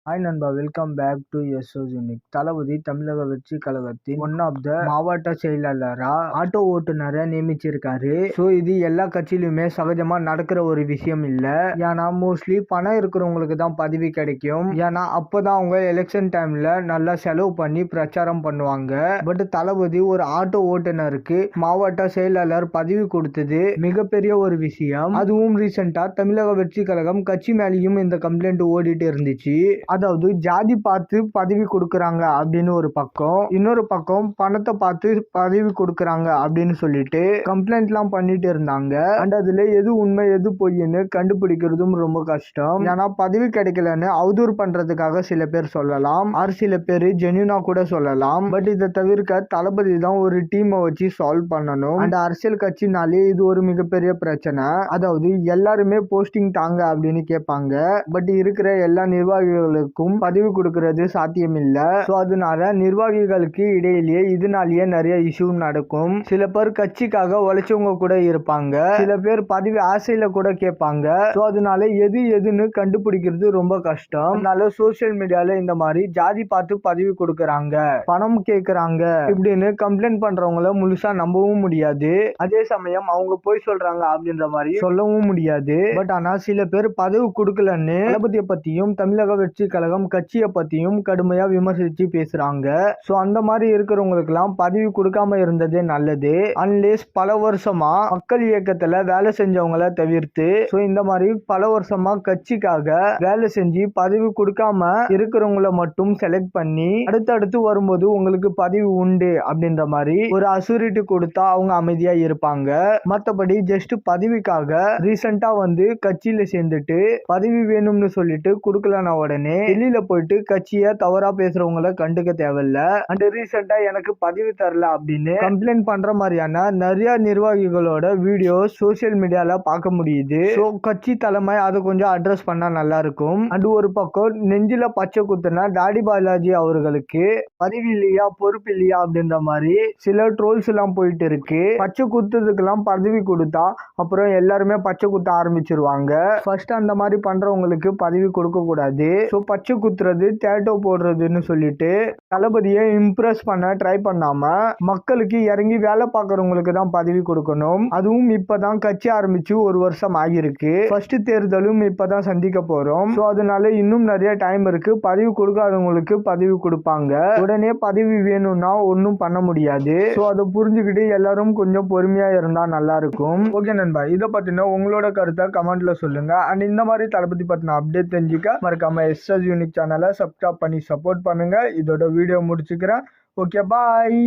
Hi நண்பா, welcome back to SOS unique. தளபதி தமிழக வெற்றி கழகத்தின் ஒன் ஆஃப் த மாவட்ட செயலாளரா ஆட்டோ ஓட்டுநரை நியமிச்சிருக்காரு. ஸோ இது எல்லா கட்சியிலுமே சகஜமா நடக்கிற ஒரு விஷயம் இல்ல. ஏன்னா மோஸ்ட்லி பணம் இருக்கிறவங்களுக்கு தான் பதவி கிடைக்கும். ஏன்னா அப்பதான் அவங்க எலெக்ஷன் டைம்ல நல்லா செலவு பண்ணி பிரச்சாரம் பண்ணுவாங்க. பட் தளபதி ஒரு ஆட்டோ ஓட்டுநருக்கு மாவட்ட செயலாளர் பதவி கொடுத்தது மிகப்பெரிய ஒரு விஷயம். அதுவும் ரீசெண்டா தமிழக வெற்றி கழகம் கட்சி மேலேயும் இந்த கம்ப்ளைண்ட் ஓடிட்டு இருந்துச்சு. அதாவது ஜாதி பார்த்து பதவி கொடுக்கறாங்க அப்படின்னு ஒரு பக்கம், இன்னொரு பக்கம் பணத்தை பார்த்து பதவி கொடுக்கறாங்க அப்படின்னு சொல்லிட்டு கம்ப்ளைண்ட் எல்லாம் பண்ணிட்டு இருந்தாங்க. அண்ட் அதுல எது உண்மை எது பொய்ன்னு கண்டுபிடிக்கிறதும் ரொம்ப கஷ்டம். ஏன்னா பதவி கிடைக்கலன்னு அவதூறு பண்றதுக்காக சில பேர் சொல்லலாம், ஆறு சில பேர் ஜென்யூனா கூட சொல்லலாம். பட் இதை தவிர்க்க தளபதி தான் ஒரு டீமை வச்சு சால்வ் பண்ணணும். அண்ட் அரசியல் கட்சினாலே இது ஒரு மிகப்பெரிய பிரச்சனை. அதாவது எல்லாருமே போஸ்டிங் தாங்க அப்படின்னு கேட்பாங்க. பட் இருக்கிற எல்லா நிர்வாகிகளுக்கும் பதவி கொடுக்கிறது சாத்தியம் இல்ல. சோ அதனால நிர்வாகிகளுக்கு இடையிலேயே இதனாலேயே நிறைய இஷ்யூ நடக்கும். சில பேர் கட்சிக்காக உழைச்சவங்க கூட இருப்பாங்க, சில பேர் பதவி ஆசையில கூட கேட்பாங்க. சோ அதனால எதுன்னு கண்டுபிடிக்கிறது ரொம்ப கஷ்டம். அதனால சோசியல் மீடியால இந்த மாதிரி ஜாதி பார்த்து பதவி கொடுக்கறாங்க, பணம் கேட்கறாங்க இப்படின்னு கம்ப்ளைண்ட் பண்றவங்கள முழுசா நம்பவும் முடியாது. அதே சமயம் அவங்க போய் சொல்றாங்க அப்படின்ற மாதிரி சொல்லவும் முடியாது. பட் ஆனா சில பேர் பதவி கொடுக்கலன்னு தளபதியை பத்தியும் தமிழக வெற்றி கழகம் கட்சியை பத்தியும் கடுமையா விமர்சிச்சு பேசுறாங்க. சோ அந்த மாதிரி இருக்கிறவங்களுக்கு எல்லாம் பதவி கொடுக்காம இருந்ததே நல்லது. அன்லெஸ் பல வருஷமா மக்கள் இயக்கத்துல வேலை செஞ்சவங்களை தவிர்த்து சோ இந்த மாதிரி பல வருஷமா கட்சிக்காக வேலை செஞ்சு பதவி கொடுக்காம இருக்கிறவங்கள மட்டும் செலக்ட் பண்ணி அடுத்தடுத்து வரும்போது உங்களுக்கு பதவி உண்டு அப்படின்ற மாதிரி ஒரு அசூரிட்டி கொடுத்தா அவங்க அமைதியா இருப்பாங்க. மத்தபடி ஜஸ்ட் பதவிக்காக ரீசெண்டா வந்து கட்சியில சேர்ந்துட்டு பதவி வேணும்னு சொல்லிட்டு கொடுக்கலனா உடனே வெளியில போயிட்டு கட்சியை தவறா பேசுறவங்கள கண்டுக்க தேவையில்ல. அண்ட் ரீசெண்டா எனக்கு பதவி தரல அப்படின்னு கம்ப்ளைண்ட் பண்ற மாதிரியான நிறைய நிர்வாகிகளோட வீடியோ சோசியல் மீடியால பார்க்க முடியுது. சோ கட்சி தலைமை அதை கொஞ்சம் அட்ரஸ் பண்ணா நல்லா இருக்கும். அண்ட் ஒரு பக்கம் நெஞ்சில பச்சை குத்துனா டாடி பாலாஜி அவர்களுக்கு பதவி இல்லையா பொறுப்பு இல்லையா அப்படின்ற மாதிரி சில ட்ரோல்ஸ் எல்லாம் போயிட்டு இருக்கு. பச்சை குத்துறதுக்கு எல்லாம் பதவி கொடுத்தா அப்புறம் எல்லாருமே பச்சை குத்த ஆரம்பிச்சிருவாங்க. ஃபர்ஸ்ட் அந்த மாதிரி பண்றவங்களுக்கு பதவி கொடுக்க கூடாது. சோ பச்சை குத்துறது டேட்டோ போடுறதுன்னு சொல்லிட்டு தளபதியை இம்ப்ரெஸ் பண்ண ட்ரை பண்ணாம மக்களுக்கு இறங்கி வேலை பார்க்கறவங்களுக்கு தான் பதவி கொடுக்கணும். அதுவும் இப்பதான் கட்சி ஆரம்பிச்சு ஒரு வருஷம் ஆகிருக்கு. ஃபர்ஸ்ட் தேர்தலும் இப்பதான் சந்திக்க போறோம். சோ அதனால இன்னும் நிறைய டைம் இருக்கு. பதவி கொடுக்காதவங்களுக்கு பதவி கொடுப்பாங்க. உடனே பதவி வேணும்னா ஒன்னும் பண்ண முடியாது. சோ அதை புரிஞ்சுக்கிட்டு எல்லாரும் கொஞ்சம் பொறுமையா இருந்தா நல்லா இருக்கும். ஓகே நண்பா, இதை பத்தின உங்களோட கருத்தை கமெண்ட்ல சொல்லுங்க. அண்ட் இந்த மாதிரி தளபதி பத்தின அப்டேட் தெரிஞ்சுக்க மறக்காம எஸ்எஸ் யூனிக் சேனலை சப்ஸ்கிரைப் பண்ணி சப்போர்ட் பண்ணுங்க. இதோட வீடியோ முடிச்சுக்கிறேன். ஓகே, பாய்.